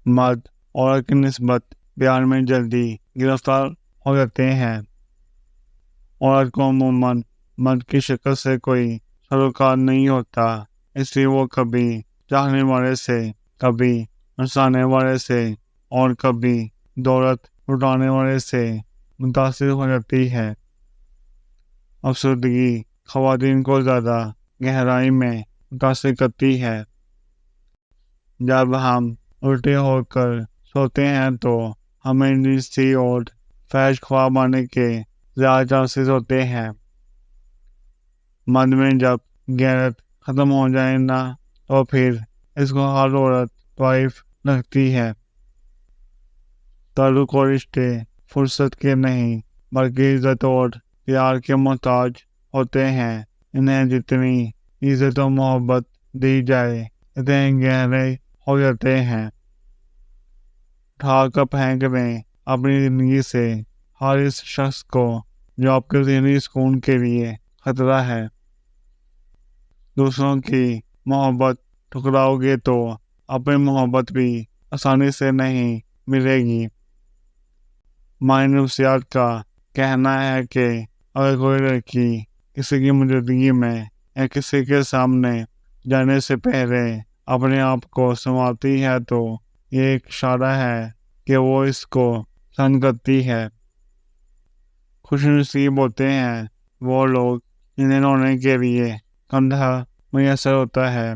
مرد عورت کی نسبت پیار میں جلدی گرفتار ہو جاتے ہیں۔ عورت کو عموماً مرد کی شکل سے کوئی سروکار نہیں ہوتا، اس لیے وہ کبھی چاہنے والے سے، کبھی ہنسانے والے سے اور کبھی دولت لٹانے والے سے متاثر ہو جاتی ہے۔ افسردگی خواتین کو زیادہ گہرائی میں متاثر کرتی ہے۔ جب ہم الٹے ہو کر سوتے ہیں تو ہمیں نیندی اور فحش خواب آنے کے زیادہ چانسز ہوتے ہیں۔ مرد میں جب غیرت ختم ہو جائے نا تو پھر اس کو ہر عورت طائف رکھتی ہے۔ تعلق اور رشتے فرصت کے نہیں بلکہ عزت اور پیار کے محتاج ہوتے ہیں۔ انہیں جتنی عزت و محبت دی جائے اتنے گہرے ہو جاتے ہیں۔ اٹھا کر پھینک دیں اپنی زندگی سے ہر اس شخص کو جو آپ کے ذہنی سکون کے لیے خطرہ ہے۔ دوسروں کی محبت ٹھکراؤ گے تو اپنی محبت بھی آسانی سے نہیں ملے گی۔ ماہر نفسیات کا کہنا ہے کہ اگر کوئی لڑکی کسی کی موجودگی میں یا کسی کے سامنے جانے سے پہلے اپنے آپ کو سنوارتی ہے تو یہ ایک اشارہ ہے کہ وہ اس کو پسند کرتی ہے۔ خوش نصیب ہوتے ہیں وہ لوگ جنہیں رونے کے لیے کندھا میسر ہوتا ہے۔